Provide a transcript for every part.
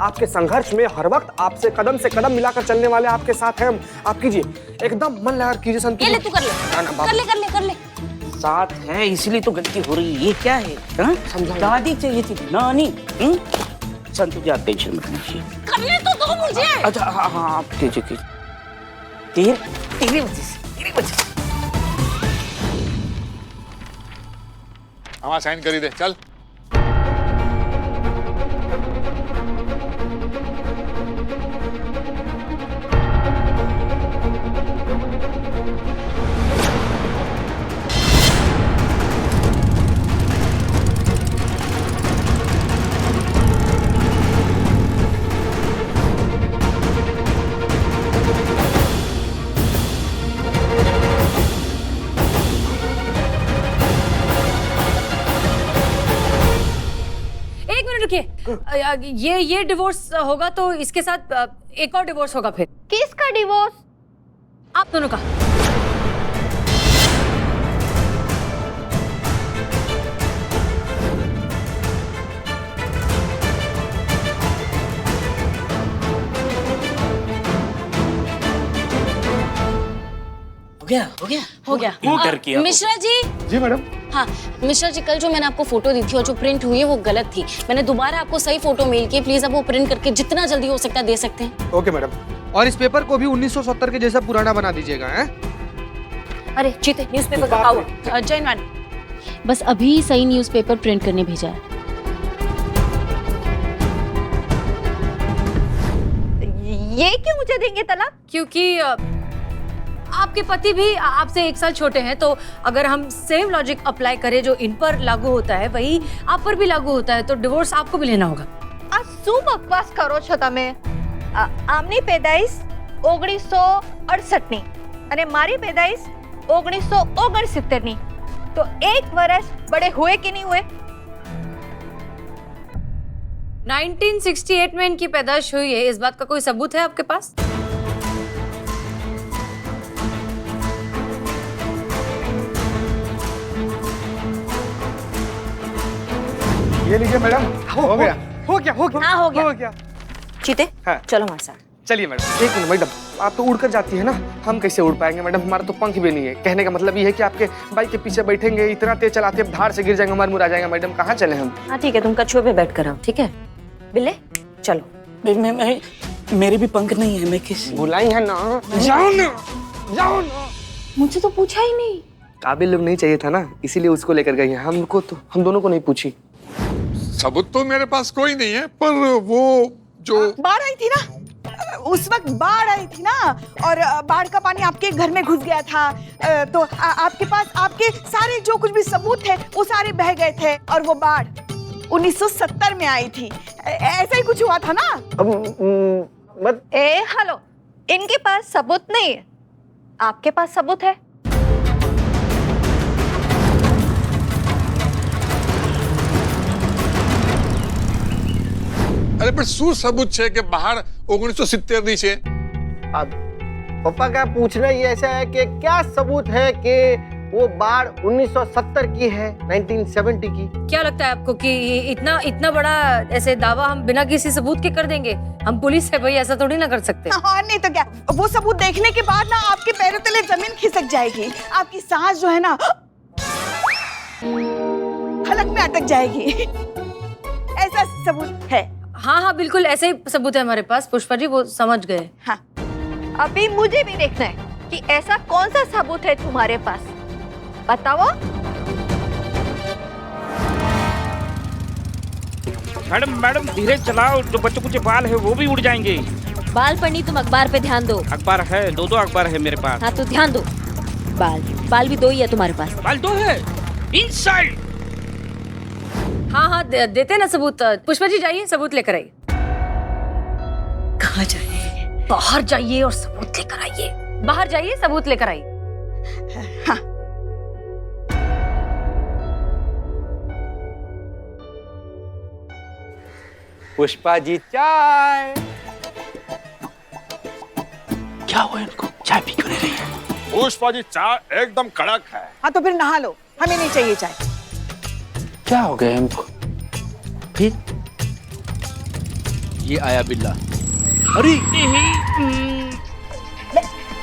आपके संघर्ष में हर वक्त आपसे कदम से कदम मिलाकर चलने वाले आपके साथ हैं हम। आप कीजिए, एकदम मन लगा कीजिए संतु। ये ले, तू कर ले, कर ले। साथ है इसलिए तो गलती हो रही है। ये क्या है? समझा। दादी चाहिए थी, नानी। संतु जी आप टेंशन मत लीजिए। कर ले तो दो मुझे। अच्छा हाँ आप कीजिए। तेरी वजह से। हाँ साइन करी दे, चल। ये डिवोर्स होगा तो इसके साथ एक और डिवोर्स होगा फिर। किसका डिवोर्स? आप दोनों का। हो गया। डर किया मिश्रा जी। जी मैडम। हाँ मिश्रा जी, कल जो मैंने आपको फोटो दी थी और जो प्रिंट हुई है वो गलत थी। मैंने दोबारा आपको सही फोटो मेल की, प्लीज आप वो प्रिंट करके जितना जल्दी हो सकता है दे सकते हैं। Okay madam. और इस पेपर को भी 1970 के जैसा पुराना बना दीजिएगा। हैं? अरे चीते, न्यूज़पेपर का हुआ? जैन मैडम, बस अभी सही न्यूज़पेपर प्रिंट करने भेजा है। ये क्यों मुझे देंगे तलाक? क्योंकि आपके पति भी आपसे 1 साल छोटे हैं, तो अगर हम सेम लॉजिक अप्लाई करें जो इन पर लागू होता है वही आप पर भी लागू होता है, तो डिवोर्स आपको भी लेना होगा। आ શું બકવાસ કરો છો તમે? આમની પેદાઈશ 1968 ની અને મારી પેદાઈશ 1969 ની, તો 1 વર્ષ बड़े हुए कि नहीं हुए? 1968 में इनकी पैदाइश हुई है, इस बात का कोई सबूत है आपके पास? ये लीजिए मैडम। हो गया। हाँ, हो गया। चीते हाँ। चलो हमारे साथ। चलिए मैडम। 1 मिनट मैडम, आप तो उड़कर जाती है ना, हम कैसे उड़ पाएंगे मैडम? हमारा तो पंख भी नहीं है। कहने का मतलब ये है कि आपके बाइक के पीछे बैठेंगे, इतना तेज चलाते हैं धार से गिर जाएंगे, मर मुरा जाएंगे मैडम। कहाँ चले हम? हाँ ठीक है, तुम कछुए पे बैठ कर आओ, ठीक है? बिल्ले चलो। मैं मेरे भी पंख नहीं है, मैं किस बुलाई है ना। जाओ ना। मुझे तो पूछा ही नहीं। काबिल लोग नहीं चाहिए था ना, इसीलिए उसको लेकर गई है। हमको तो, हम दोनों को नहीं पूछी। सबूत तो मेरे पास कोई नहीं है, पर वो जो बाढ़ आई थी ना, उस वक्त बाढ़ आई थी ना, और बाढ़ का पानी आपके घर में घुस गया था, तो आपके पास आपके सारे जो कुछ भी सबूत थे वो सारे बह गए थे, और वो बाढ़ 1970 में आई थी। ऐसा ही कुछ हुआ था ना? हेलो, इनके पास सबूत नहीं है, आपके पास सबूत है। अरे पर શું सबूत છે કે બહાર 1970 ની છે? अब पापा का पूछना ही ऐसा है कि क्या सबूत है कि वो बाढ़ 1970 की है, 1970 की? क्या लगता है आपको कि इतना बड़ा ऐसे दावा हम बिना किसी सबूत के कर देंगे? हम पुलिस है भाई, ऐसा थोड़ी ना कर सकते। हाँ नहीं तो क्या, वो सबूत देखने के बाद ना आपके पैरों तले जमीन खिसक जाएगी, आपकी सांस जो है ना हलक में अटक जाएगी। ऐसा सबूत है। हाँ बिल्कुल ऐसे ही सबूत है हमारे पास पुष्पा जी, वो समझ गए। हाँ अभी मुझे भी देखना है कि ऐसा कौन सा सबूत है तुम्हारे पास, बताओ। मैडम धीरे चलाओ, जो बच्चों कुछ बाल है वो भी उड़ जाएंगे। बाल पर नहीं, तुम अखबार पे ध्यान दो। अखबार है, 2 अखबार है मेरे पास। हाँ तो ध्यान दो। बाल भी 2 ही है तुम्हारे पास। बाल 2 है इनसाइड। हाँ देते ना सबूत। पुष्पा जी जाइए, सबूत लेकर आइए। कहाँ जाए? बाहर जाइए और सबूत लेकर आइए। बाहर जाइए, सबूत लेकर आइए। हाँ पुष्पा जी चाय। क्या हुआ इनको? चाय पी क्यों नहीं रही है? पुष्पा जी चाय एकदम कड़क है। हाँ तो फिर नहा लो, हमें नहीं चाहिए चाय। क्या हो गया इनको? फिर ये आया बिल्ला। अरे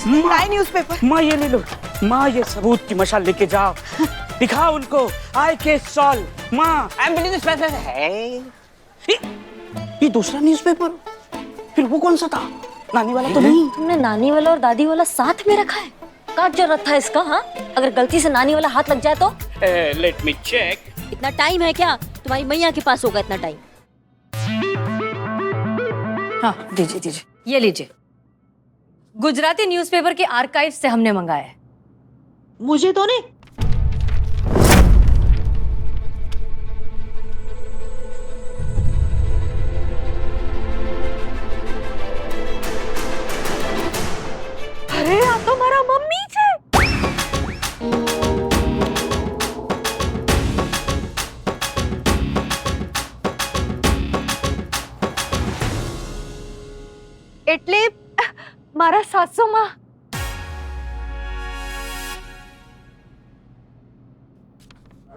लाए न्यूज़पेपर। माँ ये ले लो, माँ ये सबूत की मशाल लेके जाओ, दिखाओ उनको आई केस सॉल्व। माँ न्यूज़पेपर है, ये दूसरा न्यूज़पेपर, फिर वो कौन सा था? नानी वाला तो नहीं। तुमने नानी वाला और दादी वाला साथ में रखा है? क्या जरूरत था इसका? हाँ, अगर गलती से नानी वाला हाथ लग जाए तो? Let me check. इतना टाइम है क्या? तुम्हारी मैया के पास होगा इतना टाइम? हाँ दीजिए दीजिए, ये लीजिए, गुजराती न्यूज़पेपर के आर्काइव से हमने मंगाया है। मुझे तो नहीं। अरे આ તો મારા મમ્મી છે। એટલે મારા સાસુમાં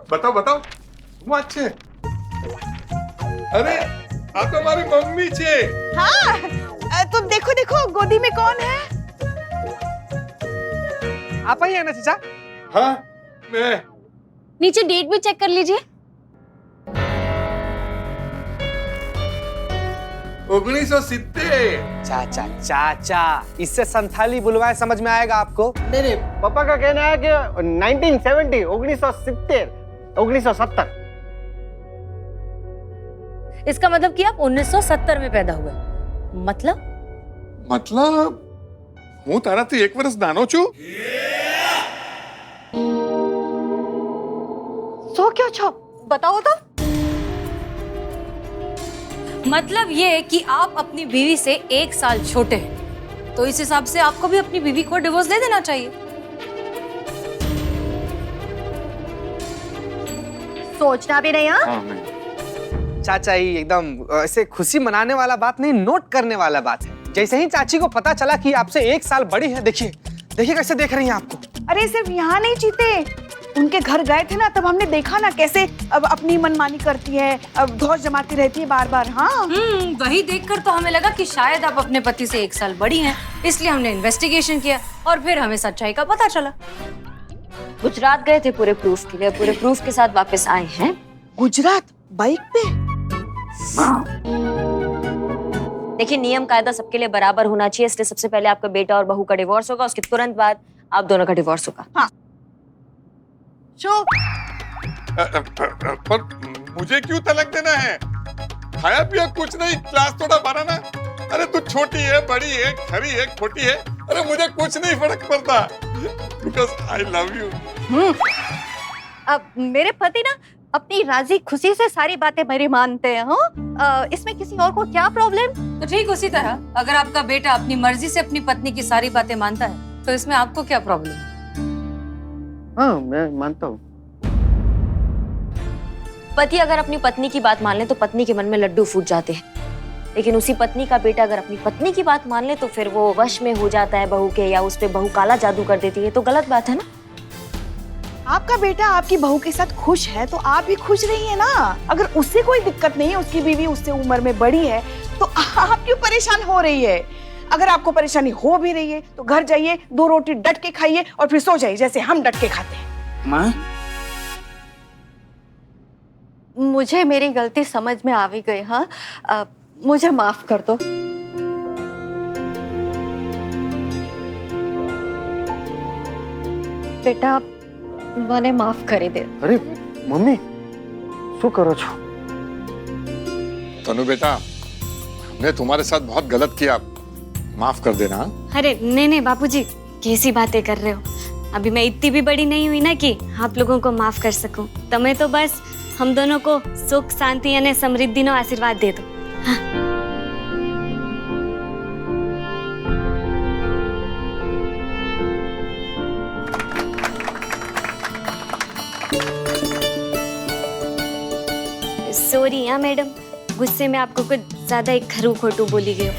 बताओ बताओ હું વાત છે અરે આ તો મારી મમ્મી છે। हाँ तो देखो देखो गोदी में कौन है? आप ही है ना चाचा? हाँ मैं नीचे डेट भी चेक कर लीजिए। 1970। चाचा चाचा, इससे संथाली बुलवाए समझ में आएगा आपको? नहीं नहीं, पापा का कहना है कि 1970, 1970, 1970। इसका मतलब कि आप 1970 में पैदा हुए। मतलब मतलब હું તારાથી 1 વર્ષ નાનો છું। सो क्यों छो बताओ तो। मतलब ये कि आप अपनी बीवी से 1 साल छोटे हैं, तो इस हिसाब से आपको भी अपनी बीवी को डिवोर्स दे देना चाहिए। सोचना भी नहीं। हाँ चाचा ही एकदम ऐसे खुशी मनाने वाला बात नहीं, नोट करने वाला बात है। जैसे ही चाची को पता चला कि आपसे 1 साल बड़ी है, देखिए देखिए कैसे देख रही हैं आपको। अरे सिर्फ यहाँ नहीं जीते, उनके घर गए थे ना, तब हमने देखा ना कैसे अब अपनी मनमानी करती है, अब धौस जमाती रहती है बार बार। हाँ वही देखकर तो हमें लगा कि शायद आप अपने पति से 1 साल बड़ी हैं, इसलिए हमने इन्वेस्टिगेशन किया और फिर हमें सच्चाई का पता चला। गुजरात गए थे पूरे प्रूफ के लिए, पूरे प्रूफ के साथ वापस आए हैं। गुजरात बाइक पे? देखिए नियम कायदा सबके लिए बराबर होना चाहिए, इसलिए सबसे पहले आपका बेटा और बहू का डिवोर्स होगा, उसके तुरंत बाद आप दोनों का डिवोर्स होगा। हाँ पर मुझे क्यों तलाक देना है? खाया पिया कुछ नहीं, क्लास थोड़ा बढ़ाना। अरे तू छोटी है, बड़ी है, खरी है, खोटी है, अरे मुझे कुछ नहीं फर्क पड़ता, बिकॉज आई लव यू। अब मेरे पति ना अपनी राजी खुशी से सारी बातें मेरी मानते हैं। हाँ इसमें किसी और को क्या प्रॉब्लम? तो ठीक उसी तरह अगर आपका बेटा अपनी मर्जी से अपनी पत्नी की सारी बातें मानता है, तो इसमें आपको क्या प्रॉब्लम? हाँ मैं मानता हूँ। पति अगर अपनी पत्नी की बात मान ले तो पत्नी के मन में लड्डू फूट जाते हैं, लेकिन उसी पत्नी का बेटा अगर अपनी पत्नी की बात मान ले तो फिर वो वश में हो जाता है बहू के, या उस पे बहू काला जादू कर देती है, तो गलत बात है ना। आपका बेटा आपकी बहू के साथ खुश है तो आप भी खुश रहिए ना। अगर उससे कोई दिक्कत नहीं है, उसकी बीवी उससे उम्र में बड़ी है, तो आप क्यों परेशान हो रही है? अगर आपको परेशानी हो भी रही है तो घर जाइए, 2 रोटी डट के खाइए और फिर सो जाइए जैसे हम डट के खाते हैं। माँ मुझे मेरी गलती समझ में आ भी गई। हाँ मुझे माफ कर दो। बेटा મને માફ કરી દે। अरे मम्मी શું કરો છો? तनु बेटा, हमने तुम्हारे साथ बहुत गलत किया, माफ कर देना। अरे नहीं नहीं बापूजी, कैसी बातें कर रहे हो? अभी मैं इतनी भी बड़ी नहीं हुई ना कि आप लोगों को माफ कर सकूं। तुम्हें तो बस हम दोनों को सुख शांति और समृद्धि नो आशीर्वाद दे दो। हाँ। सॉरी हाँ मैडम, गुस्से में आपको कुछ ज्यादा एक खरू खोटू बोली गई हो।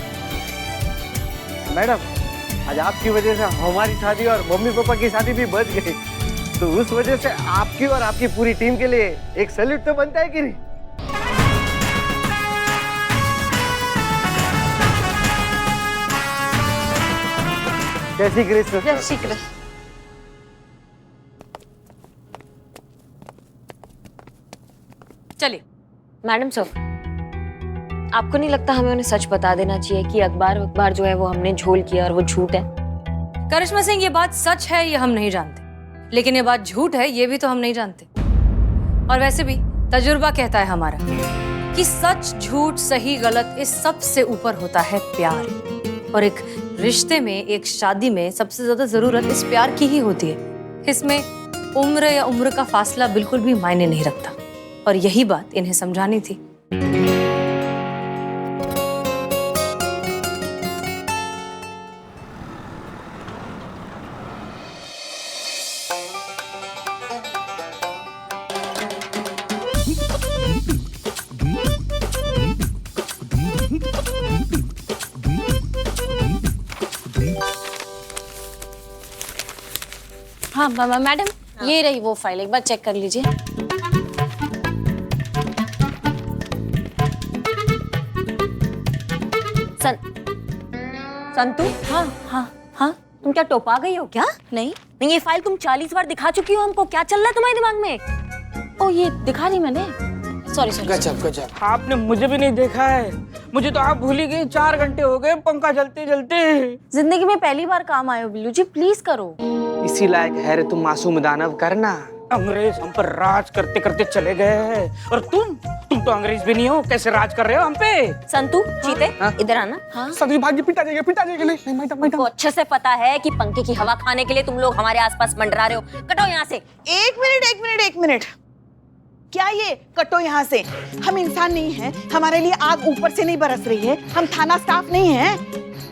मैडम आज आपकी वजह से हमारी शादी और मम्मी पापा की शादी भी बच गई, तो उस वजह से आपकी और आपकी पूरी टीम के लिए एक सैल्यूट तो बनता है कि नहीं? जय श्री कृष्ण। जय श्री कृष्ण। चलिए मैडम सर, आपको नहीं लगता हमें उन्हें सच बता देना चाहिए कि अखबार जो है वो हमने झोल किया और वो झूठ है? करिश्मा सिंह, ये बात सच है ये हम नहीं जानते, लेकिन ये बात झूठ है ये भी तो हम नहीं जानते। और वैसे भी तजुर्बा कहता है हमारा कि सच झूठ सही गलत इस सब से ऊपर होता है प्यार। और एक रिश्ते में, एक शादी में सबसे ज्यादा जरूरत इस प्यार की ही होती है। इसमें उम्र या उम्र का फासला बिल्कुल भी मायने नहीं रखता, और यही बात इन्हें समझानी थी। हाँ मैडम, ये रही वो फाइल, एक बार चेक कर लीजिए। संतू, हाँ हाँ हाँ। तुम क्या टोपा गई हो क्या? नहीं नहीं, ये फाइल तुम 40 बार दिखा चुकी हो हमको, क्या चल रहा है तुम्हारे दिमाग में? ओ, ये दिखा दी मैंने, सॉरी सॉरी। गजब गजब, आपने मुझे भी नहीं देखा है। मुझे तो आप भूल ही गई। 4 घंटे हो गए पंखा जलते जलते। जिंदगी में पहली बार काम आए हो बिल्लू जी, प्लीज करो। इसी लायक है रे तुम मासूम दानव, करना। अंग्रेज हम पर राज करते करते चले गए, और तुम तो अंग्रेज भी नहीं हो, कैसे राज कर रहे हो हम पे? संतू, चीते, इधर आना। हाँ? संतू भाग्य पिटा जाएगा नहीं मैडम तुमको अच्छे से पता है कि पंखे की हवा खाने के लिए तुम लोग हमारे आसपास मंडरा रहे हो। कटो यहाँ से। एक मिनट। क्या ये कटो यहाँ से? हम इंसान नहीं हैं, हमारे लिए आग ऊपर से नहीं बरस रही है, हम थाना स्टाफ नहीं हैं।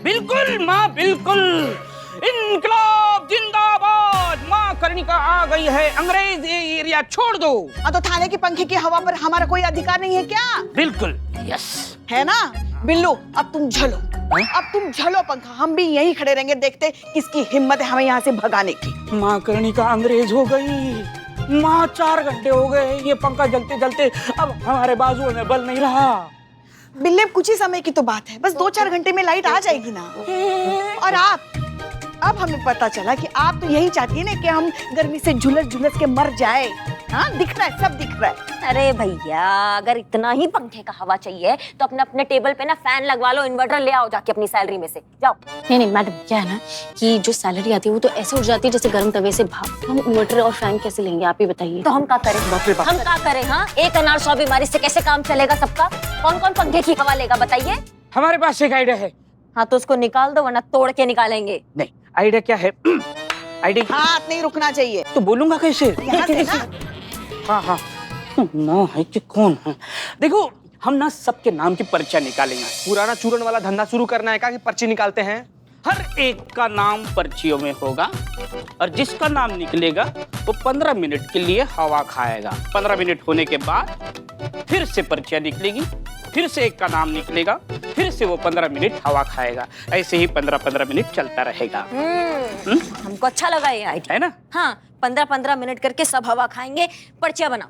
बिल्कुल माँ, बिल्कुल। इनकलाब जिंदाबाद। माँ कर्णिका आ गई है, अंग्रेज ये एरिया छोड़ दो। तो थाने के पंखे की हवा पर हमारा कोई अधिकार नहीं है क्या? बिल्कुल, यस। है ना? बिल्लू, अब तुम झलो पंखा, हम भी यहीं खड़े रहेंगे, देखते किसकी हिम्मत है हमें यहाँ से भगाने की। माँ कर्णिका अंग्रेज हो गई। माँ 4 घंटे हो गए ये पंखा जलते जलते, अब हमारे बाजुओं में बल नहीं रहा। बिल्ले, कुछ ही समय की तो बात है, बस 2-4 घंटे में लाइट आ जाएगी ना। और अब हमें पता चला कि आप तो यही चाहती है ना कि हम गर्मी से झुलस के मर जाए। हाँ, दिख रहा है, सब दिख रहा है। अरे भैया, अगर इतना ही पंखे का हवा चाहिए तो अपने टेबल पे ना फैन लगवा लो, इन्वर्टर ले आओ जाके अपनी सैलरी में से, जाओ। नहीं मैडम, क्या है ना कि जो सैलरी आती है वो तो ऐसे उठ जाती है जैसे गर्म तवे से भाप। हम इन्वर्टर और फैन कैसे लेंगे, आप ही बताइए। तो हम क्या करें? हम क्या करें? हाँ, एक अनार 100 बीमारी से कैसे काम चलेगा सबका? कौन कौन पंखे की हवा लेगा बताइए? हमारे पास एक आइडिया है। हाँ, तो उसको निकाल दो वरना तोड़ के निकालेंगे। नहीं, आइडिया क्या है? आइडिया हाथ नहीं रुकना चाहिए। तो बोलूंगा कैसे? यहाँ से ना। हाँ ना है कि कौन है? देखो, हम ना सबके नाम की पर्चा निकालेंगे। पुराना चूरन वाला धंधा शुरू करना है क्या कि पर्ची निकालते हैं? हर एक का नाम पर्चियों में होगा, और जिसका नाम निकलेगा वो 15 मिनट के लिए हवा खाएगा। 15 मिनट होने के बाद फिर से पर्चियां निकलेगी, फिर से एक का नाम निकलेगा, फिर से वो 15 मिनट हवा खाएगा। ऐसे ही 15-15 मिनट चलता रहेगा। हमको अच्छा लगा ये आइडिया, है ना? हाँ, 15-15 मिनट करके सब हवा खाएंगे। पर्चियां बनाओ।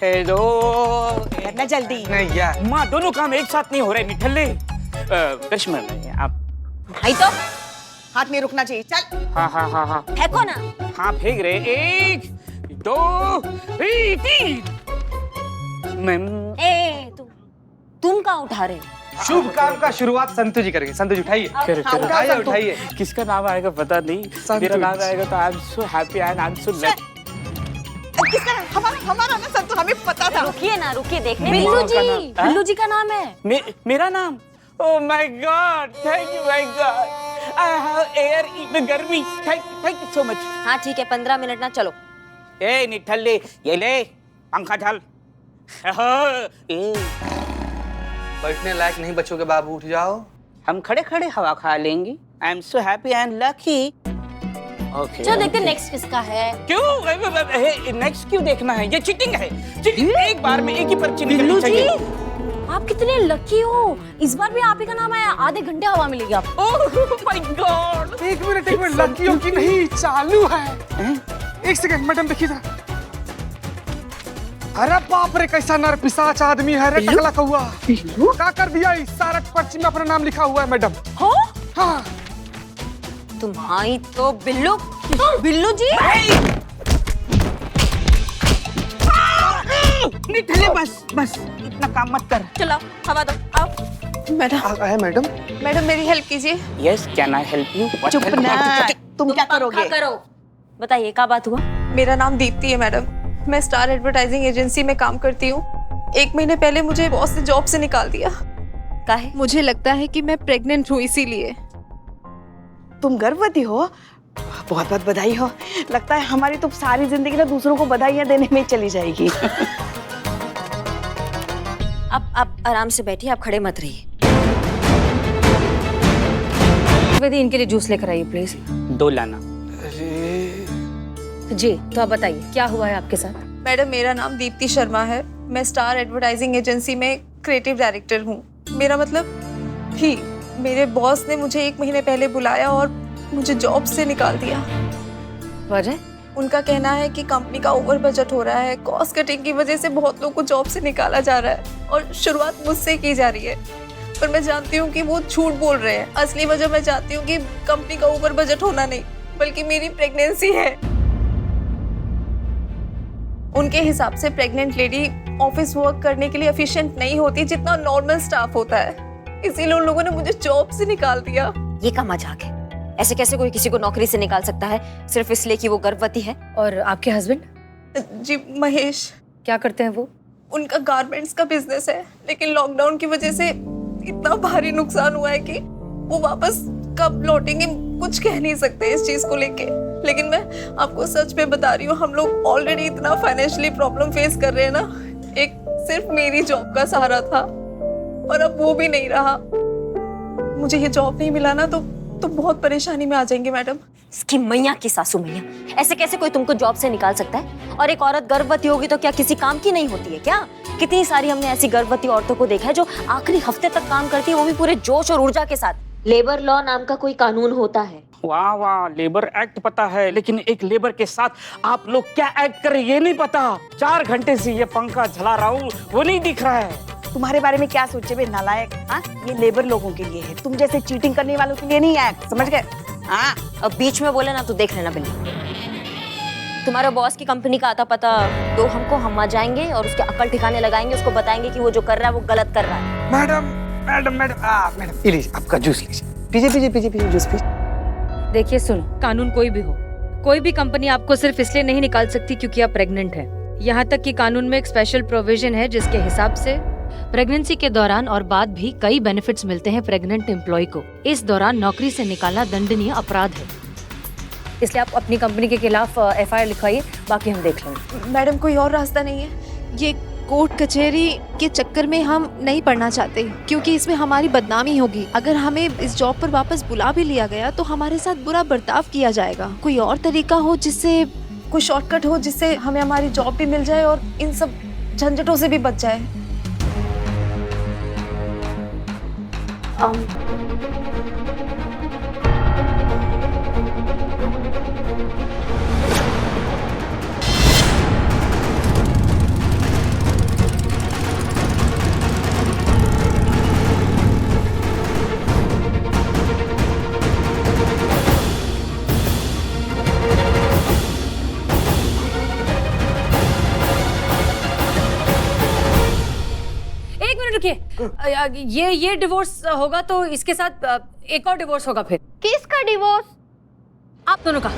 करना जल्दी। नहीं यार, माँ, दोनों काम एक साथ नहीं हो रहे निठल्ले। करिश्मा, आप भाई तो हाथ नहीं रुकना चाहिए, चल। हाँ फेंको ना। हाँ, फेंक रहे। 1 2 3। तुम कहाँ उठा रहे हो? शुभ काम का शुरुआत संतू जी करेंगे। संतू जी उठाइए, उठाइए उठाइए। किसका नाम आएगा पता नहीं, मेरा नाम आएगा तो I am so happy and I am so lucky. किसका? हमारा ना संतू, हमें पता था। रुकिए ना, रुकिए, देखने बिल्लू जी का नाम है। मेरा नाम? Oh my God, thank you my God. I have air in गर्मी। Thank you so much. हाँ ठीक है, 15 मिनट ना, चलो। ए निठल्ले, ये ले पंखा ढाल। बैठने लायक नहीं बच्चों के बाबू, उठ जाओ। हम खड़े खड़े हवा खा लेंगे। I am so happy and lucky. Okay, चलो देखते नेक्स्ट किसका है। क्यों नेक्स्ट क्यों देखना है? ये चीटिंग है। चीटिंग एक बार में एक ही पर्ची निकलनी चाहिए। आप कितने लकी हो, इस बार भी आप ही का नाम आया। आधे घंटे हवा मिलेगी आपको। ओह माय गॉड। एक मिनट, लड़कियों की नहीं चालू है। एक सेकंड मैडम, देखिए जरा। अरे बाप रे, कैसा नर पिशाच आदमी है रे, टकला कौआ। क्या कर दिया? इस सारा पर्ची में अपना नाम लिखा हुआ है मैडम। हो? हाँ तुम्हारी तो बिल्लू बिल्लू जी निठले बस इतना काम मत कर। चलो हवा दो, आओ। मैडम आया मैडम। मैडम मेरी हेल्प कीजिए। Yes, can I help you? चुप ना, तुम क्या करोगे? करो। बताइए क्या बात हुआ? मेरा नाम दीप्ति है मैडम, मैं स्टार एडवर्टाइजिंग एजेंसी में काम करती हूँ। 1 महीने पहले मुझे बॉस ने जॉब से निकाल दिया। काहे? मुझे लगता है कि मैं प्रेग्नेंट हूँ, इसीलिए। तुम गर्भवती हो? बहुत बहुत बधाई हो। लगता है हमारी तो सारी जिंदगी ना दूसरों को बधाइयाँ देने में चली जाएगी। आप आराम से बैठिए, आप खड़े मत रहिए। दीदी इनके लिए जूस लेकर आइए प्लीज। 2 लाना। जी तो आप बताइए क्या हुआ है आपके साथ? मैडम मेरा नाम दीप्ति शर्मा है, मैं स्टार एडवर्टाइजिंग एजेंसी में क्रिएटिव डायरेक्टर हूँ। मेरा मतलब थी, मेरे बॉस ने मुझे 1 महीने पहले बुलाया और मुझे जॉब से निकाल दिया। वजह? उनका कहना है कि कंपनी का ओवर बजट हो रहा है, कॉस्ट कटिंग की वजह से बहुत लोगों को जॉब से निकाला जा रहा है और शुरुआत मुझसे की जा रही है। पर मैं जानती हूँ कि वो झूठ बोल रहे हैं। असली वजह मैं जानती हूँ कि कंपनी का ओवर बजट होना नहीं, बल्कि मेरी प्रेगनेंसी है। उनके हिसाब से प्रेग्नेंट लेडी ऑफिस वर्क करने के लिए एफिशिएंट नहीं होती जितना नॉर्मल स्टाफ होता है, इसीलिए उन लोगों ने मुझे जॉब से निकाल दिया। ये क्या मजाक है? ऐसे कैसे कोई किसी को नौकरी से निकाल सकता है सिर्फ इसलिए कि वो गर्भवती है? और आपके हस्बैंड? जी महेश। क्या करते हैं वो? उनका गारमेंट्स का बिजनेस है, लेकिन लॉकडाउन की वजह से इतना भारी नुकसान हुआ है कि वो वापस कब लौटेंगे कुछ कह नहीं सकते इस चीज को लेके। लेकिन मैं आपको सच में बता रही हूँ, हम लोग ऑलरेडी इतना फाइनेंशियली प्रॉब्लम फेस कर रहे हैं ना। एक सिर्फ मेरी जॉब का सहारा था और अब वो भी नहीं रहा। मुझे ये जॉब नहीं मिला ना तो बहुत परेशानी में आ जाएंगे मैडम। इसकी मैया की सासू मैया, ऐसे कैसे कोई तुमको जॉब से निकाल सकता है? और एक औरत गर्भवती होगी तो क्या किसी काम की नहीं होती है क्या? कितनी सारी हमने ऐसी गर्भवती औरतों को देखा है जो आखिरी हफ्ते तक काम करती है, वो भी पूरे जोश और ऊर्जा के साथ। लेबर लॉ नाम का कोई कानून होता है। वाह वाह, लेबर एक्ट पता है, लेकिन एक लेबर के साथ आप लोग क्या एक्ट कर रहे हैं ये नहीं पता। 4 घंटे से ये पंखा झला रहा हूँ, वो नहीं दिख रहा है। तुम्हारे बारे में क्या सोचे बे नालायक? हाँ, ये लेबर लोगों के लिए है, तुम जैसे चीटिंग करने वालों के लिए नहीं है, समझ गए? हाँ, अब बीच में बोले ना तो देख लेना बिल्ली। तुम्हारे बॉस की कंपनी का आता पता दो हमको, हम आ जाएंगे और उसके अकल ठिकाने लगाएंगे, उसको बताएंगे कि वो जो कर रहा है वो गलत कर रहा है। मैडम ये लीजिए आपका जूस लीजिए। पीजिए जूस पीजिए। देखिए सुनो, कानून कोई भी हो, कोई भी कंपनी आपको सिर्फ इसलिए नहीं निकाल सकती क्योंकि आप प्रेग्नेंट है। यहाँ तक कि कानून में एक स्पेशल प्रोविजन है जिसके हिसाब से प्रेगनेंसी के दौरान और बाद भी कई बेनिफिट्स मिलते हैं प्रेग्नेंट एम्प्लॉय को। इस दौरान नौकरी से निकालना दंडनीय अपराध है, इसलिए आप अपनी कंपनी के खिलाफ FIR लिखवाइए, बाकी हम देख लेंगे। मैडम कोई और रास्ता नहीं है? ये कोर्ट कचहरी के चक्कर में हम नहीं पड़ना चाहते, क्योंकि इसमें हमारी बदनामी होगी। अगर हमें इस जॉब पर वापस बुला भी लिया गया तो हमारे साथ बुरा बर्ताव किया जाएगा। कोई और तरीका हो जिससे, कोई शॉर्टकट हो जिससे हमें हमारी जॉब भी मिल जाए और इन सब झंझटों से भी बच जाए। ये डिवोर्स होगा तो इसके साथ एक और डिवोर्स होगा। फिर किसका डिवोर्स? आप दोनों का।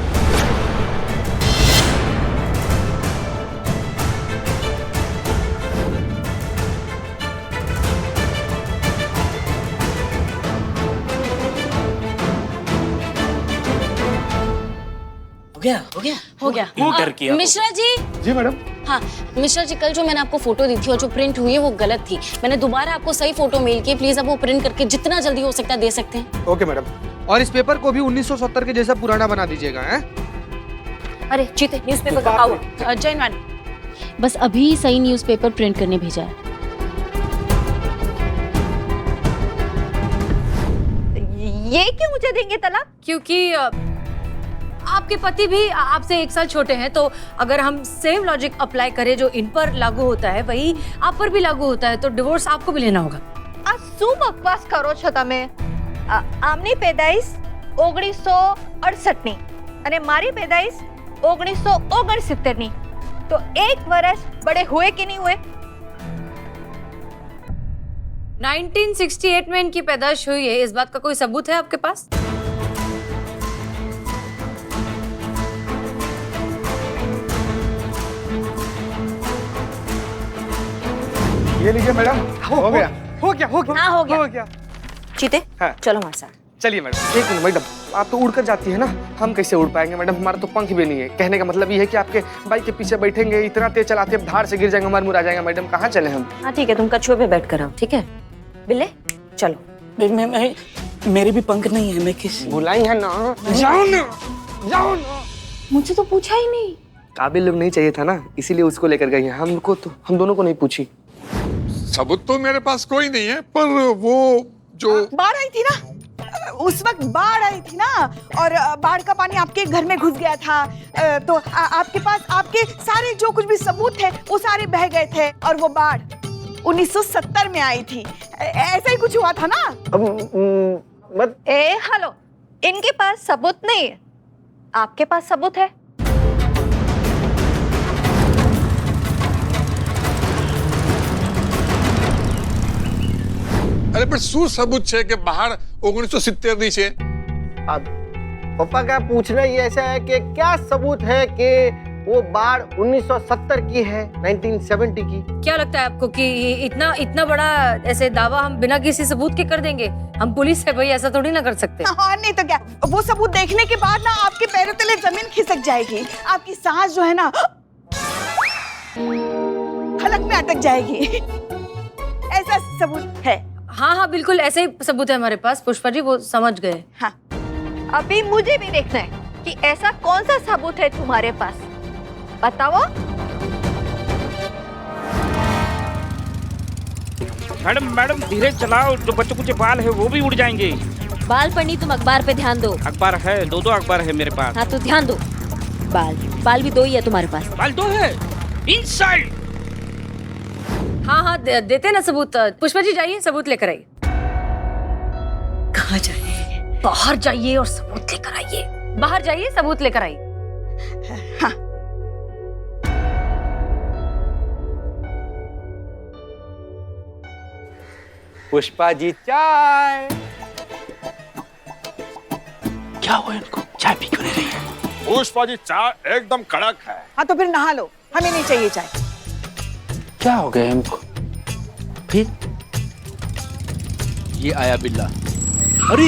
हो गया। क्यों डर किया? मिश्रा जी। जी मैडम। हाँ मिश्रा जी, कल जो मैंने आपको फोटो दी थी और जो प्रिंट हुई है वो गलत थी। मैंने दोबारा आपको सही फोटो मेल की, प्लीज आप वो प्रिंट करके जितना जल्दी हो सकता है दे सकते हैं। Okay madam. और इस पेपर को भी 1970 के जैसा पुराना बना दीजिएगा। हैं? अरे चीते, न्यूज़पेपर का आओ। जय मैडम, बस अभी सही न्यूज़पेपर प्रिंट करने भेजा है। ये क्यों मुझे देंगे तलाक? क्योंकि आपके पति भी आपसे 1 साल छोटे हैं, तो अगर हम सेम लॉजिक अप्लाई करें जो इन पर लागू होता है वही आप पर भी लागू होता है, तो डिवोर्स आपको भी लेना होगा। आज શું બકવાસ કરો છો તમે? આમની પેદાઈશ 1968 ની અને મારી પેદાઈશ 1969 ની તો એક વર્ષ બड़े हुए कि नहीं हुए? 1968 में इनकी पैदाइश हुई है, इस बात का कोई सबूत है आपके पास? ये लीजिए मैडम, हो गया हो गया हाँ, हो गया। हो गया। चीते हाँ। चलो हमारे साथ। चलिए मैडम, एक मिनट मैडम, आप तो उड़कर जाती है ना, हम कैसे उड़ पाएंगे मैडम, हमारा तो पंख भी नहीं है। कहने का मतलब ये है कि आपके बाइक के पीछे बैठेंगे, इतना तेज चलाते हैं धार से गिर जाएंगे, मुरा जाएगा मैडम, कहाँ चले हम? हाँ ठीक है, तुम कछुए पे बैठ कर आओ, ठीक है? बिल्ले चलो। मेरे भी पंख नहीं है, मैं किस बुलाई है ना, जाओ ना, जाओ ना। मुझे तो पूछा ही नहीं। काबिल लोग नहीं चाहिए था ना, इसीलिए उसको लेकर गई है, हमको तो हम दोनों को नहीं पूछी। सबूत तो मेरे पास कोई नहीं है, पर वो जो बाढ़ आई थी ना, उस वक्त बाढ़ आई थी ना, और बाढ़ का पानी आपके घर में घुस गया था, तो आपके पास आपके सारे जो कुछ भी सबूत थे वो सारे बह गए थे, और वो बाढ़ 1970 में आई थी। ऐसा ही कुछ हुआ था ना? हेलो, इनके पास सबूत नहीं है, आपके पास सबूत है? અરે પણ શું સબૂત છે કે બહાર 1970 ની છે? अब पापा का पूछना ही ऐसा है कि क्या सबूत है कि वो बाढ़ 1970 की है, 1970 की? क्या लगता है आपको कि इतना बड़ा ऐसे दावा हम बिना किसी सबूत के कर देंगे? हम पुलिस है भाई, ऐसा थोड़ी ना कर सकते। हाँ नहीं तो क्या, वो सबूत देखने के बाद ना आपके पैरों तले जमीन खिसक जाएगी, आपकी सांस जो है ना हलक में अटक जाएगी। ऐसा सबूत है। हाँ हाँ बिल्कुल ऐसे ही सबूत है हमारे पास पुष्पा जी, वो समझ गए। हाँ, अभी मुझे भी देखना है कि ऐसा कौन सा सबूत है तुम्हारे पास, बताओ। मैडम धीरे चलाओ, जो बच्चों के बाल है वो भी उड़ जाएंगे। बाल पर नहीं, तुम अखबार पे ध्यान दो। अखबार है, दो अखबार है मेरे पास। हाँ तो ध्यान दो। बाल भी 2 ही है तुम्हारे पास। बाल 2 है इनसाइड। हाँ हाँ देते ना सबूत। पुष्पा जी जाइए, सबूत लेकर आइए। कहाँ जाए? बाहर जाइए और सबूत लेकर आइए। बाहर जाइए, सबूत लेकर आइए। हाँ। पुष्पा जी चाय। क्या हुआ इनको, चाय पी क्यों नहीं रही है? પુષ્પા जी चाय एकदम कड़क है। हाँ तो फिर नहा लो, हमें नहीं चाहिए चाय। क्या हो गया इनको? फिर ये आया बिल्ला। अरे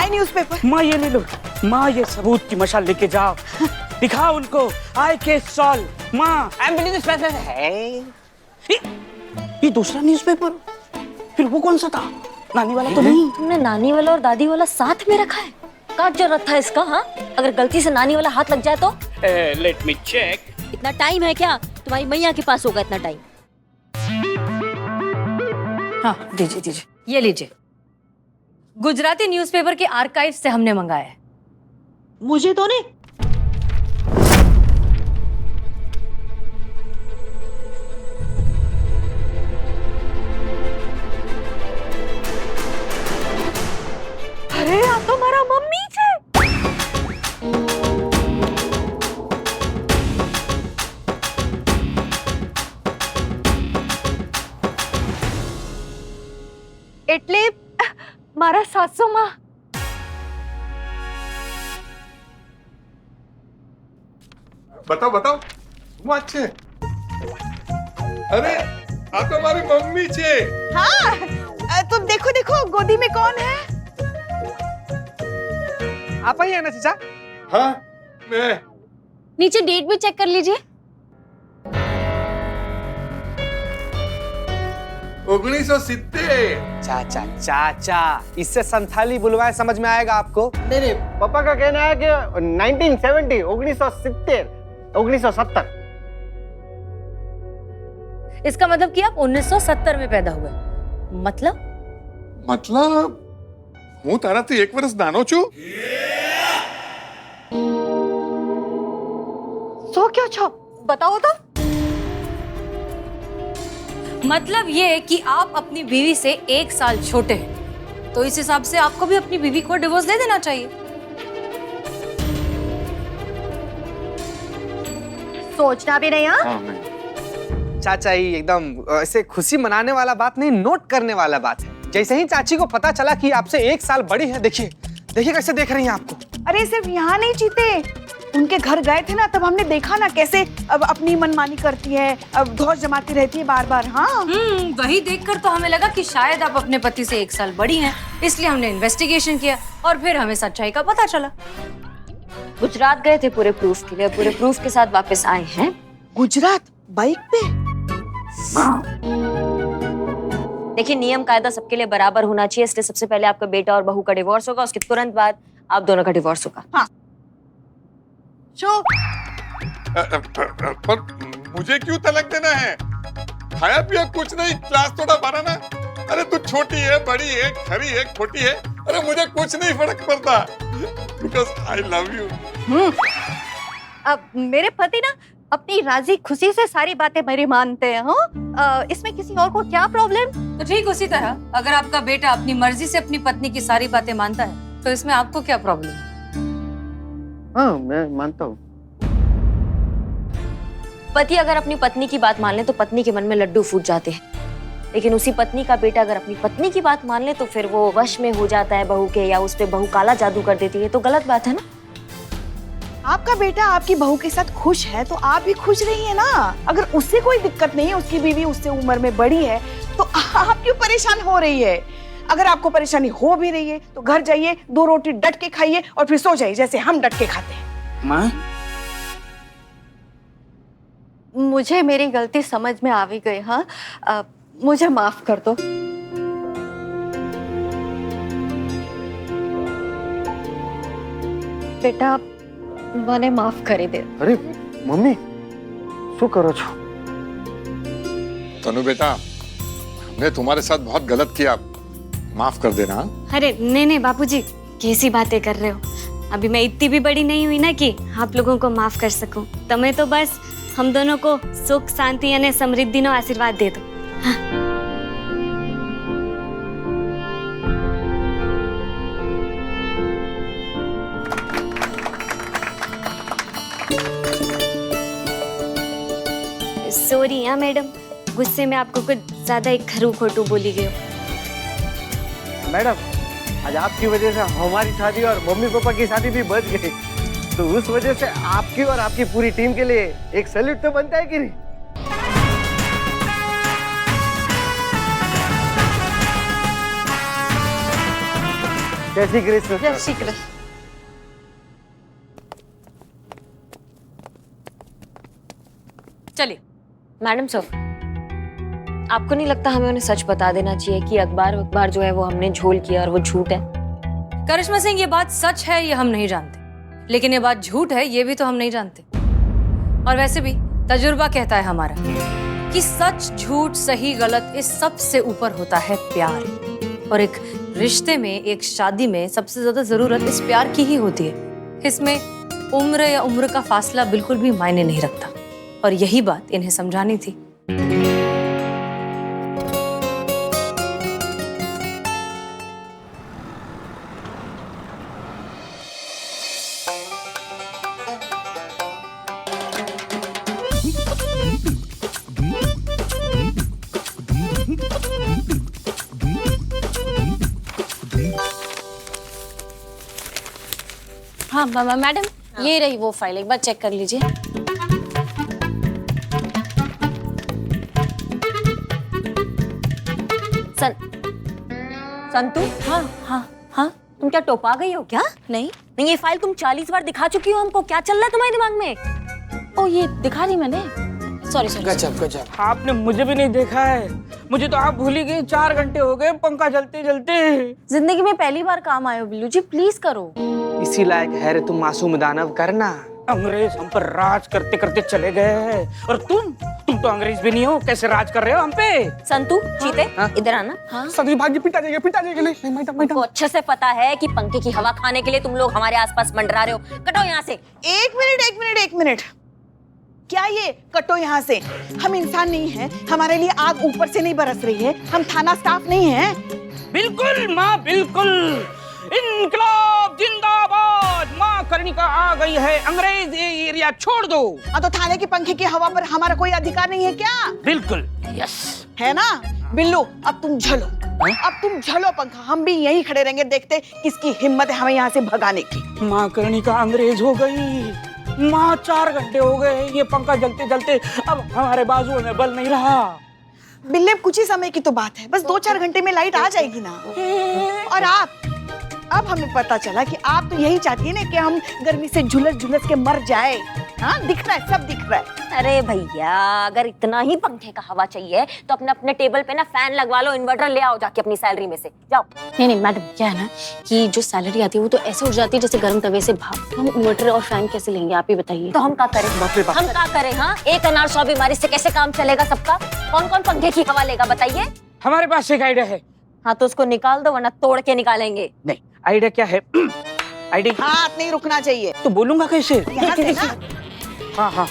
न्यूज़पेपर। माँ ये ले लो, माँ ये सबूत की मशाल लेके जाओ, दिखाओ उनको आई केस सॉल्व। माँ एम्बुलेंस पैसे है। ये दूसरा न्यूज़पेपर, फिर वो कौन सा था? नानी वाला तो नहीं। तुमने नानी वाला और दादी वाला साथ में रखा है? क्या जरूरत था इसका? हाँ, अगर गलती से नानी वाला हाथ लग जाए तो? Let me check. इतना टाइम है क्या? तुम्हारी मैया के पास होगा इतना टाइम? हाँ दीजिए। ये लीजिए, गुजराती न्यूज़पेपर के आर्काइव से हमने मंगाया है। मुझे तो नहीं। अरे આ તો મારા મમ્મી છે। એટલે મારા સાસુમાં। बताओ શું વાત છે? અરે આ તો મારી મમ્મી છે। हाँ, तुम देखो गोदी में कौन है? आप ही है ना चाचा? हाँ मैं। नीचे डेट भी चेक कर लीजिए। 1970। चाचा इससे संथाली बुलवाएं, समझ में आएगा आपको? नहीं, पापा का कहना है कि 1970, 1970। इसका मतलब कि आप 1970 में पैदा हुए। मतलब હું તારાથી 1 વર્ષ નાનો છું। सो क्यों छो, बताओ तो। मतलब ये कि आप अपनी बीवी से 1 साल छोटे हैं, तो इस हिसाब से आपको भी अपनी बीवी को डिवोर्स दे देना चाहिए। सोचना भी नहीं। हाँ, चाचा ही एकदम ऐसे खुशी मनाने वाला बात नहीं, नोट करने वाला बात है। जैसे ही चाची को पता चला कि आपसे 1 साल बड़ी है, देखिए देखिए कैसे देख रही हैं आपको। अरे सिर्फ यहाँ नहीं जीते, उनके घर गए थे ना, तब हमने देखा ना कैसे अब अपनी मनमानी करती है, अब धौस जमाती रहती है बार बार। हाँ वही देखकर तो हमें लगा कि शायद आप अपने पति से 1 साल बड़ी हैं, इसलिए हमने इन्वेस्टिगेशन किया और फिर हमें सच्चाई का पता चला। गुजरात गए थे पूरे प्रूफ के लिए, पूरे प्रूफ के साथ वापस आए हैं। गुजरात बाइक पे? देखिए, नियम कायदा सबके लिए बराबर होना चाहिए, इसलिए सबसे पहले आपका बेटा और बहू का डिवोर्स होगा, उसके तुरंत बाद आप दोनों का डिवोर्स होगा। हाँ। पर मुझे क्यों तलाक देना है? खाया पिया कुछ नहीं, क्लास थोड़ा बढ़ाना। अरे तू छोटी है, बड़ी है, खरी है, खोटी है, अरे मुझे कुछ नहीं फर्क पड़ता, बिकॉज आई लव यू। अब मेरे पति ना अपनी राजी खुशी से सारी बातें मेरी मानते हैं। हाँ, इसमें किसी और को क्या प्रॉब्लम? तो ठीक उसी तरह अगर आपका बेटा अपनी मर्जी से अपनी पत्नी की सारी बातें मानता है, तो इसमें आपको क्या प्रॉब्लम है? हाँ, मैं मानता हूँ। पति अगर अपनी पत्नी की बात मान ले तो पत्नी के मन में लड्डू फूट जाते हैं, लेकिन उसी पत्नी का बेटा अगर अपनी पत्नी की बात मान ले तो फिर वो वश में हो जाता है बहू के, या उस पे बहू काला जादू कर देती है, तो गलत बात है ना। आपका बेटा आपकी बहू के साथ खुश है तो आप भी खुश रहिए ना। अगर उससे कोई दिक्कत नहीं है, उसकी बीवी उससे उम्र में बड़ी है, तो आप क्यों परेशान हो रही है? अगर आपको परेशानी हो भी रही है तो घर जाइए, 2 रोटी डट के खाइए और फिर सो जाइए जैसे हम डट के खाते हैं। माँ, मुझे मेरी गलती समझ में आ भी गई। हाँ, मुझे माफ कर दो। बेटा મને માફ કરી દે। अरे मम्मी, શું કરો છો? तनु बेटा, हमने तुम्हारे साथ बहुत गलत किया, माफ कर देना। अरे नहीं नहीं बापूजी, कैसी बातें कर रहे हो? अभी मैं इतनी भी बड़ी नहीं हुई ना कि आप लोगों को माफ कर सकूं। तमें तो बस हम दोनों को सुख शांति અને સમૃદ્ધિનો આશીર્વાદ દે દો। सॉरी हाँ मैडम, गुस्से में आपको कुछ ज्यादा ही खरू खोटू बोली गई हो। मैडम, आज आपकी वजह से हमारी शादी और मम्मी पापा की शादी भी बच गई, तो उस वजह से आपकी और आपकी पूरी टीम के लिए एक सैल्यूट तो बनता है कि नहीं? जय श्री कृष्ण। जय श्री कृष्ण। चलिए मैडम सर, आपको नहीं लगता हमें उन्हें सच बता देना चाहिए कि अखबार जो है वो हमने झोल किया और वो झूठ है? करिश्मा सिंह, ये बात सच है ये हम नहीं जानते, लेकिन ये बात झूठ है ये भी तो हम नहीं जानते। और वैसे भी तजुर्बा कहता है हमारा कि सच झूठ सही गलत इस सब से ऊपर होता है प्यार। और एक रिश्ते में, एक शादी में सबसे ज्यादा जरूरत इस प्यार की ही होती है। इसमें उम्र या उम्र का फासला बिल्कुल भी मायने नहीं रखता, और यही बात इन्हें समझानी थी। हाँ मैडम, ये रही वो फाइल, एक बार चेक कर लीजिए। संतू, हाँ हाँ हाँ, तुम क्या टोपा गई हो क्या? नहीं नहीं, ये फाइल तुम 40 बार दिखा चुकी हो हमको, क्या चल रहा है तुम्हारे दिमाग में? ओ ये दिखा दी मैंने, सॉरी सॉरी। गजब गजब, आपने मुझे भी नहीं देखा है, मुझे तो आप भूल ही गए। 4 घंटे हो गए पंखा जलते जलते। जिंदगी में पहली बार काम आए हो बिल्लू जी, प्लीज करो। इसी लायक है रे तुम मासूम दानव, करना। अंग्रेज हम पर राज करते करते चले गए हैं, और तुम तो अंग्रेज भी नहीं हो, कैसे राज कर रहे हो हम पे? संतू, चीते, इधर आना। हाँ? सभी भागी पिटा जाएगा, पिटा जाएगा। नहीं मैडम, मैडम तो अच्छे से पता है कि पंखे की हवा खाने के लिए तुम लोग हमारे आसपास मंडरा रहे हो। कटो यहाँ से। एक मिनट। क्या ये कटो यहाँ से। हम इंसान नहीं हैं, हमारे लिए आग ऊपर से नहीं बरस रही है, हम थाना स्टाफ नहीं हैं। बिल्कुल माँ बिल्कुल, इनकलाब जिंदाबाद। माँ कर्णिका आ गई है, अंग्रेज ये एरिया छोड़ दो। हाँ तो थाने के पंखे की हवा पर हमारा कोई अधिकार नहीं है क्या? बिल्कुल यस है ना बिल्लू, अब तुम झलो, अब तुम झलो पंखा, हम भी यहीं खड़े रहेंगे देखते किसकी हिम्मत है हमें यहाँ से भगाने की। माँ कर्णिका अंग्रेज हो गई। माँ 4 घंटे हो गए ये पंखा जलते जलते, अब हमारे बाजुओं में बल नहीं रहा। बिल्ले कुछ ही समय की तो बात है, बस 2-4 घंटे में लाइट आ जाएगी ना। और आप, अब हमें पता चला कि आप तो यही चाहती है ना कि हम गर्मी से झुलस झुलस के मर जाए। हाँ दिख रहा है, सब दिख रहा है। अरे भैया, अगर इतना ही पंखे का हवा चाहिए तो अपने अपने टेबल पे ना फैन लगवा लो, इन्वर्टर ले आओ जाके अपनी सैलरी में से, जाओ। नहीं मैडम, क्या है ना कि जो सैलरी आती है वो तो ऐसे उठ जाती है जैसे गर्म तवे से भाप। हम इन्वर्टर और फैन कैसे लेंगे, आप ही बताइए। तो हम क्या करें, हम क्या करें? हाँ, एक अनार 100 बीमारी से कैसे काम चलेगा सबका? कौन कौन पंखे की हवा लेगा बताइए? हमारे पास एक आइडिया है। हाँ तो उसको निकाल दो वरना तोड़ के निकालेंगे। नहीं, आइडिया क्या है? आइडिया हाथ नहीं रुकना चाहिए। तो बोलूंगा कैसे? यहाँ से ना। हाँ हाँ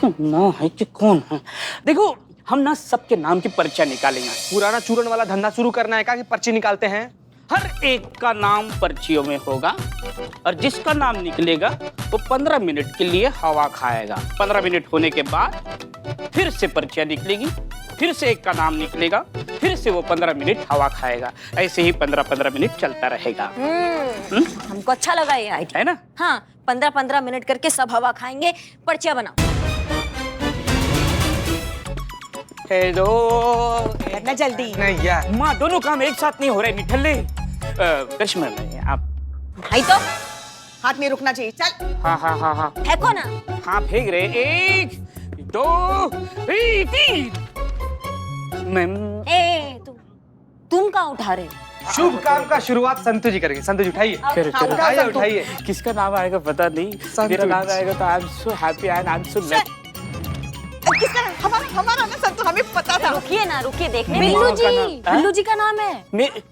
ना है कि कौन है? देखो हम ना सबके नाम की पर्चियां निकालेंगे। पुराना चूरन वाला धंधा शुरू करना है क्या कि पर्ची निकालते हैं? हर एक का नाम पर्चियों में होगा और जिसका नाम निकलेगा वो 15 मिनट के लिए हवा खाएगा। 15 मिनट होने के बाद फिर से पर्चियां निकलेगी, फिर से एक का नाम निकलेगा, फिर से वो 15 मिनट हवा खाएगा। ऐसे ही 15-15 मिनट चलता रहेगा। हमको अच्छा लगा ये आइडिया, है ना? हाँ 15-15 मिनट करके सब हवा खाएंगे। पर्चियां बनाओ। हेलो करना जल्दी। नहीं यार, माँ दोनों काम एक साथ नहीं हो रहे निठल्ले। करिश्मा में आप भाई तो हाथ नहीं रुकना चाहिए, चल। हाँ हाँ हाँ हाँ फेंको ना। हाँ फेंक रहे। 1 2 3। मैम ए तुम कहाँ उठा रहे हो? शुभ काम का शुरुआत संतु जी करेंगे। संतु जी उठाइए, उठाइए उठाइए। किसका नाम आएगा पता नहीं, मेरा नाम आएगा तो I am so happy and I am so lucky. किसका? हमारा ना संतु, हमें पता था। रुकिए ना, रुकिए देखने। बिल्लू जी का नाम है।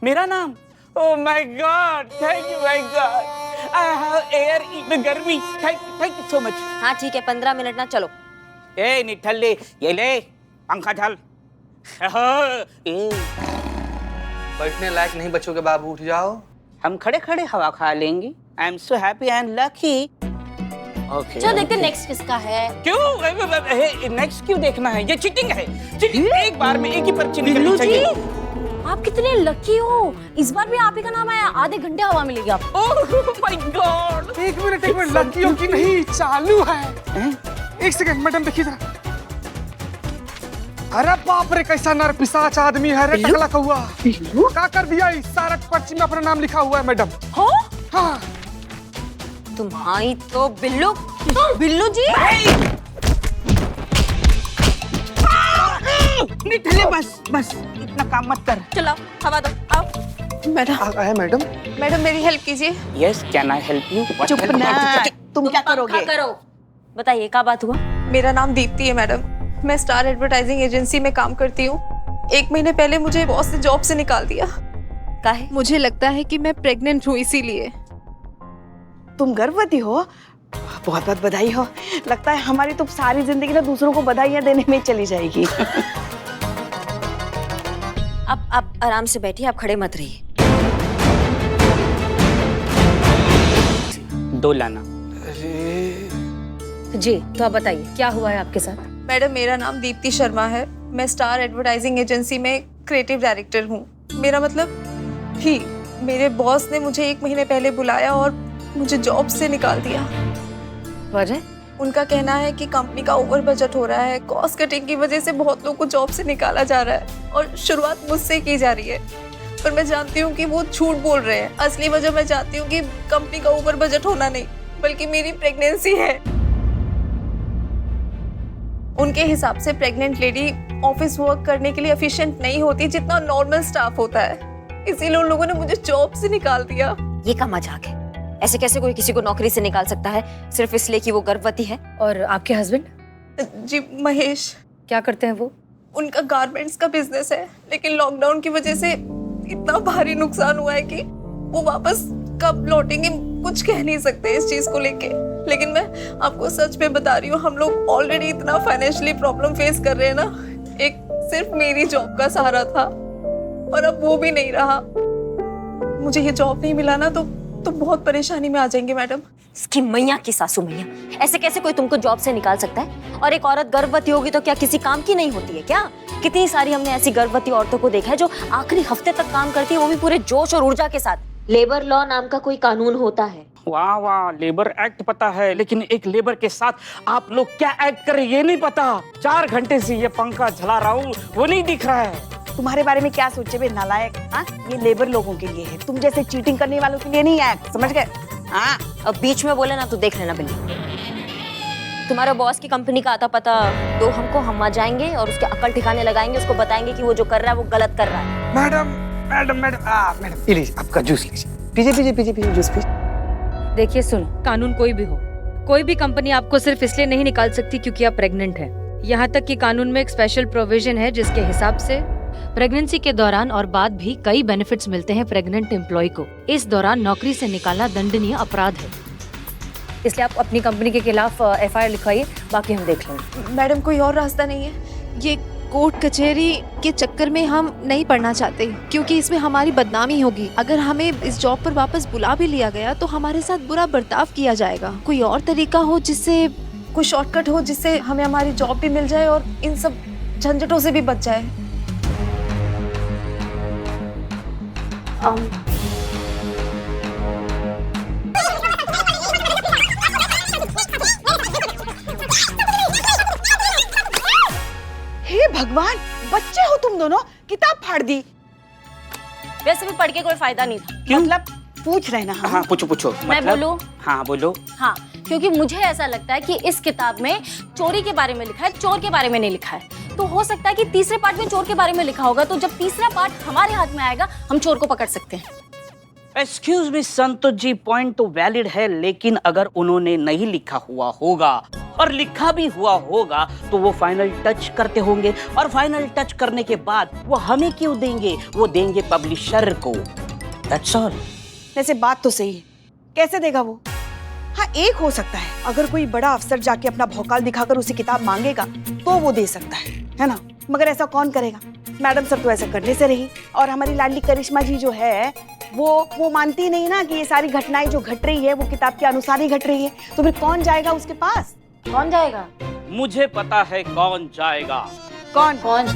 मेरा नाम? Oh my God, thank you my God. I have air in गर्मी। Thank you so much. हाँ ठीक है, 15 मिनट ना, चलो। ए निठल्ले ये ले पंखा झल। बैठने लायक नहीं बच्चों के बाबू, उठ जाओ। हम खड़े खड़े हवा खा लेंगे। I am so happy and lucky. Okay चलो देखते नेक्स्ट किसका है। क्यों नेक्स्ट क्यों देखना है? ये चीटिंग है। चीटिंग एक बार में एक ही पर्ची निकलनी चाहिए। आप कितने लकी हो, इस बार भी आप ही का नाम आया। आधे घंटे हवा मिलेगी आपको। ओह माय गॉड। एक मिनट लकी हो कि नहीं, चालू है। एक सेकंड मैडम देखिए जरा। अरे बाप रे, कैसा नर पिशाच आदमी है रे, टकला कौआ। क्या कर दिया? इस सारा पर्ची में अपना नाम लिखा हुआ है मैडम। हो? हाँ। तुम्हारी तो बिल्लू जी। निठल्ले बस इतना काम मत कर। चलो हवा दो, आओ। मैडम मैडम मेरी हेल्प कीजिए। Yes can I help you? चुप ना, तुम क्या करोगे? करो, बताइए क्या बात हुआ? मेरा नाम दीप्ति है मैडम, मैं स्टार एडवर्टाइजिंग एजेंसी में काम करती हूँ। 1 महीने पहले मुझे बॉस ने जॉब से निकाल दिया। काहे? मुझे लगता है कि मैं प्रेग्नेंट हूँ, इसीलिए। तुम गर्भवती हो? बहुत बहुत बधाई हो। लगता है हमारी तो सारी जिंदगी ना दूसरों को बधाइयां देने में चली जाएगी। आप आराम से बैठिए, आप खड़े मत रहिए। 2 लाना। जी तो आप बताइए क्या हुआ है आपके साथ? मैडम मेरा नाम दीप्ति शर्मा है, मैं स्टार एडवर्टाइजिंग एजेंसी में क्रिएटिव डायरेक्टर हूँ। मेरा मतलब ही मेरे बॉस ने मुझे 1 महीने पहले बुलाया और मुझे जॉब से निकाल दिया। वजह? उनका कहना है कि कंपनी का ओवर बजट हो रहा है, कॉस्ट कटिंग की वजह से बहुत लोगों को जॉब से निकाला जा रहा है और शुरुआत मुझसे की जा रही है। पर मैं जानती हूँ कि वो झूठ बोल रहे हैं। असली वजह मैं जानती हूँ कि कंपनी का ओवर बजट होना नहीं, बल्कि मेरी प्रेगनेंसी है। उनके हिसाब से प्रेग्नेंट लेडी ऑफिस वर्क करने के लिए एफिशिएंट नहीं होती जितना नॉर्मल स्टाफ होता है, इसीलिए उन लोगों ने मुझे जॉब से निकाल दिया। ये का मजाक है? ऐसे कैसे कोई किसी को नौकरी से निकाल सकता है सिर्फ इसलिए कि वो गर्भवती है? और आपके हस्बैंड? जी महेश। क्या करते हैं वो? उनका गारमेंट्स का बिजनेस है, लेकिन लॉकडाउन की वजह से इतना भारी नुकसान हुआ है कि वो वापस कब लौटेंगे कुछ कह नहीं सकते इस चीज को लेके। लेकिन मैं आपको सच में बता रही हूँ, हम लोग ऑलरेडी इतना फाइनेंशियली प्रॉब्लम फेस कर रहे हैं ना। एक सिर्फ मेरी जॉब का सहारा था और अब वो भी नहीं रहा। मुझे ये जॉब नहीं मिला ना तो बहुत परेशानी में आ जाएंगे मैडम। इसकी मैया की सासू मैया, ऐसे कैसे कोई तुमको जॉब से निकाल सकता है? और एक औरत गर्भवती होगी तो क्या किसी काम की नहीं होती है क्या? कितनी सारी हमने ऐसी गर्भवती औरतों को देखा है जो आखिरी हफ्ते तक काम करती है, वो भी पूरे जोश और ऊर्जा के साथ। लेबर लॉ नाम का कोई कानून होता है। वाह वाह, लेबर एक्ट पता है, लेकिन एक लेबर के साथ आप लोग क्या एक्ट कर रहे ये नहीं पता। 4 घंटे से ये पंखा चला रहा हूँ, वो नहीं दिख रहा है। तुम्हारे बारे में क्या सोचे बे नालायक? हाँ, ये लेबर लोगों के लिए है, तुम जैसे चीटिंग करने वालों के लिए नहीं है, समझ गए? हाँ, अब बीच में बोले ना तो देख लेना बिल्ली। तुम्हारे बॉस की कंपनी का आता पता तो हमको, हम आ जाएंगे और उसके अकल ठिकाने लगाएंगे, उसको बताएंगे कि वो जो कर रहा है वो गलत कर रहा है। मैडम ये लीजिए आपका जूस लीजिए, पीजिए जूस पीजिए। देखिए सुनो, कानून कोई भी हो, कोई भी कंपनी आपको सिर्फ इसलिए नहीं निकाल सकती क्योंकि आप प्रेग्नेंट हैं। यहाँ तक कि कानून में एक स्पेशल प्रोविजन है जिसके हिसाब से प्रेगनेंसी के दौरान और बाद भी कई बेनिफिट्स मिलते हैं प्रेग्नेंट एम्प्लॉय को। इस दौरान नौकरी से निकालना दंडनीय अपराध है, इसलिए आप अपनी कंपनी के खिलाफ FIR लिखवाइए, बाकी हम देख लेंगे। मैडम कोई और रास्ता नहीं है? ये कोर्ट कचहरी के चक्कर में हम नहीं पड़ना चाहते क्योंकि इसमें हमारी बदनामी होगी। अगर हमें इस जॉब पर वापस बुला भी लिया गया तो हमारे साथ बुरा बर्ताव किया जाएगा। कोई और तरीका हो जिससे, कोई शॉर्टकट हो जिससे हमें हमारी जॉब भी मिल जाए और इन सब झंझटों से भी बच जाए। हे भगवान, बच्चे हो तुम दोनों, किताब फाड़ दी। वैसे भी पढ़ के कोई फायदा नहीं था। क्यों? मतलब पूछ रहे ना हम। हाँ पूछो। मैं मतलब? बोलूं? हाँ बोलो। हाँ, क्योंकि मुझे ऐसा लगता है कि इस किताब में चोरी के बारे में लिखा है, चोर के बारे में नहीं लिखा है। तो हो सकता है कि तीसरे पार्ट में चोर के बारे में लिखा होगा, तो जब तीसरा पार्ट हमारे हाथ में आएगा हम चोर को पकड़ सकते हैं। Excuse me Santosh ji, point तो वैलिड है, लेकिन अगर उन्होंने नहीं लिखा हुआ होगा और लिखा भी हुआ होगा तो वो फाइनल टच करते होंगे, और फाइनल टच करने के बाद वो हमें क्यों देंगे? वो देंगे पब्लिशर को। That's all. वैसे बात तो सही है, कैसे देगा वो? हाँ, एक हो सकता है, अगर कोई बड़ा अफसर जाके अपना भौकाल दिखाकर उसे किताब मांगेगा तो वो दे सकता है ना? मगर ऐसा कौन करेगा? मैडम सर तो ऐसा करने से रही, और हमारी लाडली करिश्मा जी जो है वो मानती नहीं ना कि ये सारी घटनाएं जो घट रही है वो किताब के अनुसार ही घट रही है। तो फिर कौन जाएगा उसके पास? कौन जाएगा? मुझे पता है कौन जाएगा। कौन?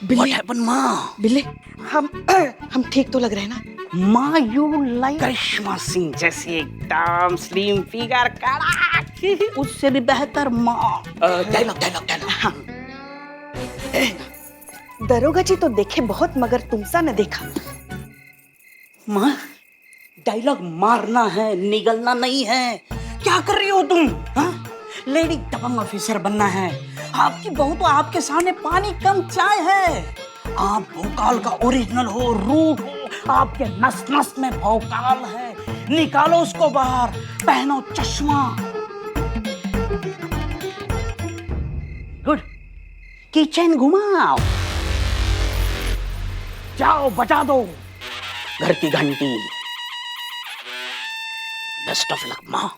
What happened, माँ? बिल्ले, हम ठीक तो लग रहे हैं ना? माँ, यू लाइक करिश्मा सिंह जैसी एकदम स्लिम फिगर, कड़क, उससे भी बेहतर माँ। डायलॉग। हाँ। दरोगा जी तो देखे बहुत, मगर तुमसा न देखा। माँ, डायलॉग मारना है, निगलना नहीं है। क्या कर रही हो तुम? हाँ? लेडी दबंग ऑफिसर बनना है। आपकी बहू तो आपके सामने पानी कम चाय है। आप भौकाल का ओरिजिनल हो, रूट हो, आपके नस नस में भौकाल है। निकालो उसको बाहर, पहनो चश्मा। गुड। किचन घुमाओ, जाओ बजा दो घर की घंटी। बेस्ट ऑफ लक माँ।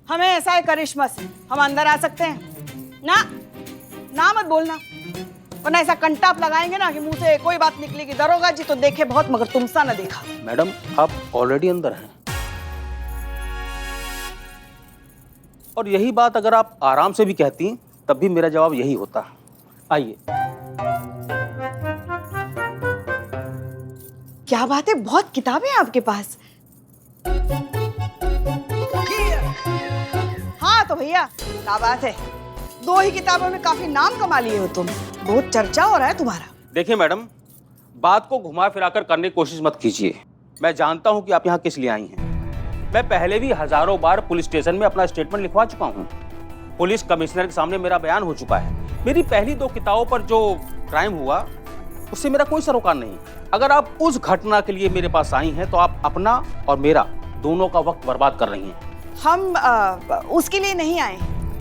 हमें ऐसा है करिश्मा से, हम अंदर आ सकते हैं ना मत बोलना, वरना ऐसा कंटाप लगाएंगे ना कि मुंह से कोई बात निकलेगी। दरोगा जी तो देखे बहुत, मगर तुमसा न देखा। मैडम, आप ऑलरेडी अंदर हैं, और यही बात अगर आप आराम से भी कहती तब भी मेरा जवाब यही होता। आइए। क्या बात है, बहुत किताबें हैं आपके पास। हाँ तो भैया, क्या बात है, 2 ही किताबों में काफी नाम कमा लिए हो तुम, बहुत चर्चा हो रहा है तुम्हारा। देखिए मैडम, बात को घुमा फिराकर करने की कोशिश मत कीजिए। मैं जानता हूं कि आप यहाँ किस लिए आई हैं। मैं पहले भी हजारों बार पुलिस स्टेशन में अपना स्टेटमेंट लिखवा चुका हूँ। पुलिस कमिश्नर के सामने मेरा बयान हो चुका है। मेरी पहली 2 किताबों पर जो क्राइम हुआ उससे मेरा कोई सरोकार नहीं। अगर आप उस घटना के लिए मेरे पास आई हैं तो आप अपना और मेरा दोनों का वक्त बर्बाद कर रही हैं। हम उसके लिए नहीं आए।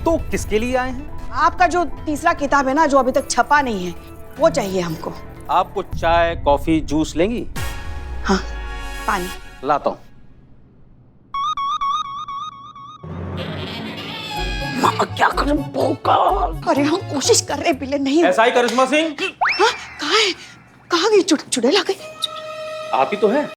तो किसके लिए आए हैं? आपका जो तीसरा किताब है ना, जो अभी तक छपा नहीं है, वो चाहिए हमको। आपको चाय, कॉफी, जूस लेंगी? हाँ, पानी लाता हूँ। क्या करूं? अरे हम कोशिश कर रहे बिले नहीं। ऐसा ही करिश्मा सिंह? हाँ, कहाँ है? कहाँ गई? चुड़ैल आ गई। आप ही तो है।